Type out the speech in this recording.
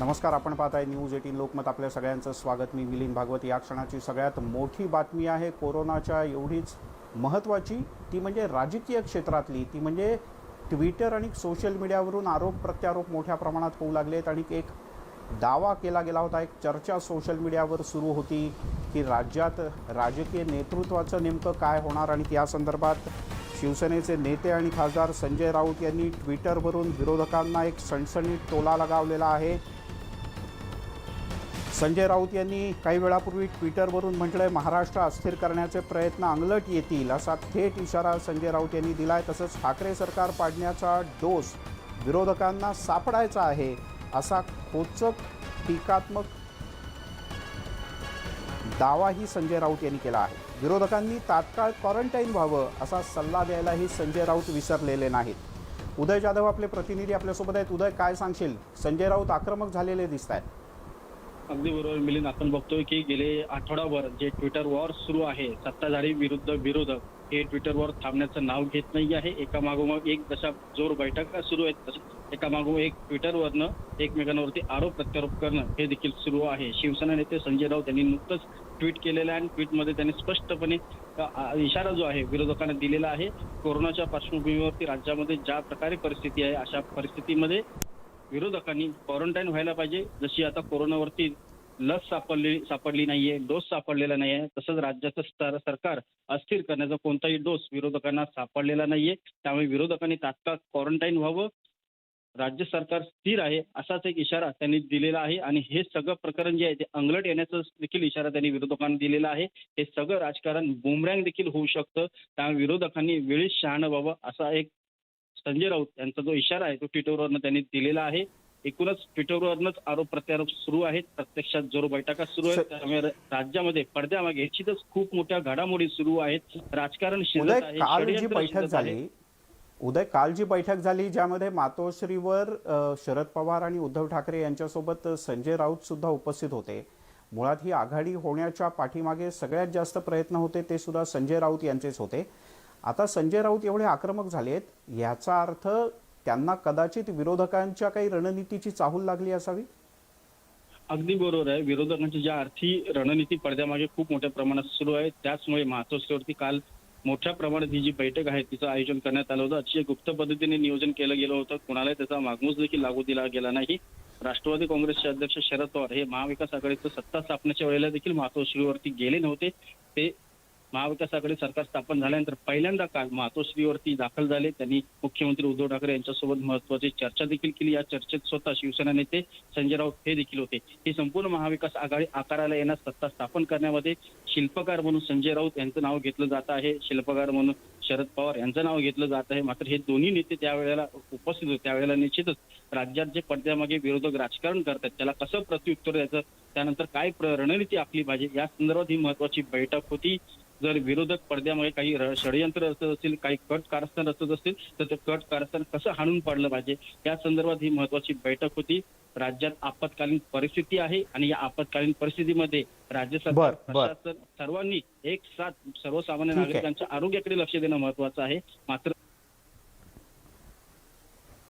नमस्कार, आपण पाहताय न्यूज 18 लोकमत. आपल्या सगळ्यांचं स्वागत. मी मिलिंद भागवत. या क्षणाची सगळ्यात मोठी बातमी आहे कोरोनाच्या एवढीच महत्त्वाची, ती म्हणजे राजकीय क्षेत्रातली. ती म्हणजे ट्विटर आणि सोशल मीडियावरून आरोप प्रत्यारोप मोठ्या प्रमाणात होऊ लागलेत आणि एक दावा केला गेला होता, एक चर्चा सोशल मीडियावर सुरू होती की राज्यात राजकीय नेतृत्वाचं नेमकं काय होणार. आणि त्या संदर्भात शिवसेनेचे नेते आणि खासदार संजय राऊत यांनी ट्विटरवरून विरोधकांना एक सणसणीत टोला लगावलेला आहे. संजय राऊत यांनी काही वेळापूर्वी ट्विटरवरून म्हटलंय, महाराष्ट्र अस्थिर करण्याचे प्रयत्न अंगलट येतील, असा थेट इशारा संजय राऊत यांनी दिलाय. तसंच ठाकरे सरकार पाडण्याचा डोस विरोधकांना सापडायचा आहे, असा खोचक टीकात्मक दावाही संजय राऊत यांनी केला आहे. विरोधकांनी तात्काळ क्वारंटाईन व्हावं असा सल्ला द्यायलाही संजय राऊत विसरलेले नाहीत. उदय जाधव आपले प्रतिनिधी आपल्यासोबत आहेत. उदय, काय सांगशील? संजय राऊत आक्रमक झालेले दिसत आहेत. अगदी बरोबर मिलिंद, आपण बघतोय की गेले आठवडाभर जे ट्विटर वॉर सुरू आहे, सत्ताधारी विरुद्ध विरोधक, हे ट्विटर वॉर थांबण्याचं नाव घेत नाही आहे. एकामागोमाग एक जशा जोर बैठका सुरू आहेत, तसं एकामागोमाग एक ट्विटरवरनं एकमेकांवरती आरोप प्रत्यारोप करणं हे देखील सुरू आहे. शिवसेना नेते संजय राऊत यांनी नुकतंच ट्विट केलेलं आहे आणि ट्विटमध्ये त्यांनी स्पष्टपणे इशारा जो आहे विरोधकांना दिलेला आहे. कोरोनाच्या पार्श्वभूमीवरती राज्यामध्ये ज्या प्रकारे परिस्थिती आहे, अशा परिस्थितीमध्ये विरोधकांनी क्वारंटाईन व्हायला पाहिजे. जशी आता कोरोनावरती लस सापडली नाहीये, डोस सापडलेला नाहीये, तसंच राज्याचं सरकार अस्थिर करण्याचा कोणताही डोस विरोधकांना सापडलेला नाहीये. त्यामुळे विरोधकांनी तात्काळ क्वारंटाईन व्हावं, राज्य सरकार स्थिर आहे, असाच एक इशारा त्यांनी दिलेला आहे. आणि हे सगळं प्रकरण जे आहे ते अंगलट येण्याचा देखील इशारा त्यांनी विरोधकांना दिलेला आहे. हे सगळं राजकारण बुमरँग देखील होऊ शकतं. त्यामुळे विरोधकांनी वेळीच शहाणं व्हावं, असा एक संजय राऊत यांचा जो इशारा आहे तो ट्विटरवरनं त्यांनी दिलेला आहे. एकूणच ट्विटरवरनंच आरोप प्रत्यारोप सुरू आहेत, प्रत्यक्षात जोर बैठका सुरू आहेत. त्यामुळे राज्यामध्ये पडद्यामागे निश्चितच खूप मोठ्या घडामोडी सुरू आहेत. राजकारण शिजत आहे, षडयंत्र शिजत आहे. उदय, काल जी बैठक झाली ज्यामध्ये मातोश्रीवर शरद पवार आणि उद्धव ठाकरे यांच्यासोबत संजय राऊत सुद्धा उपस्थित होते. मुळात ही आघाडी होण्याच्या पाठीमागे सगळ्यात जास्त प्रयत्न होते ते सुद्धा संजय राऊत यांचेच होते. आता संजय राऊत एवढे आक्रमक झालेत, याचा अर्थ त्यांना कदाचित विरोधकांच्या काही रणनीतीची चाहूल लागली असावी. अगदी बरोबर आहे. विरोधकांची ज्या अर्थी रणनीती पडद्यामागे खूप मोठ्या प्रमाणात सुरू आहे, त्याचमुळे मातोश्रीवरती काल मोठ्या प्रमाणात ही जी बैठक आहे तिचं आयोजन करण्यात आलं होतं. अतिशय गुप्त पद्धतीने नियोजन केलं गेलं होतं. कुणालाही त्याचा मागमूस देखील लागू दिला गेला नाही. राष्ट्रवादी काँग्रेसचे अध्यक्ष शरद पवार हे महाविकास आघाडीचं सत्ता स्थापनेच्या वेळेला देखील मातोश्रीवरती गेले नव्हते. ते महाविकास आघाडी सरकार स्थापन झाल्यानंतर पहिल्यांदा काल मातोश्रीवरती दाखल झाले. त्यांनी मुख्यमंत्री उद्धव ठाकरे यांच्यासोबत महत्वाची चर्चा देखील केली. या चर्चेत स्वतः शिवसेना नेते संजय राऊत हे देखील होते. ही संपूर्ण महाविकास आघाडी आकाराला येण्यास, सत्ता स्थापन करण्यामध्ये शिल्पकार म्हणून संजय राऊत यांचं नाव घेतलं जात आहे, शिल्पकार म्हणून शरद पवार यांचं नाव घेतलं जात आहे. मात्र हे दोन्ही नेते त्यावेळेला उपस्थित होते. त्यावेळेला निश्चितच राज्यात जे पडद्यामागे विरोधक राजकारण करतात त्याला कसं प्रत्युत्तर द्यायचं, त्यानंतर काय रणनीती आखली पाहिजे, या संदर्भात ही महत्वाची बैठक होती. जर विरोधक पडद्यामागे काही षडयंत्र रचत असतील, काही कट कारस्थान रचत असतील, तर ते कट कारस्थान कसं हाणून पाडलं पाहिजे, या संदर्भात ही महत्वाची बैठक होती. राज्यात आपत्कालीन परिस्थिती आहे आणि या आपत्कालीन परिस्थितीमध्ये राज्य सरकार, प्रशासन सर्वांनी एक साथ सर्वसामान्य नागरिकांच्या आरोग्याकडे लक्ष देणं महत्वाचं आहे. मात्र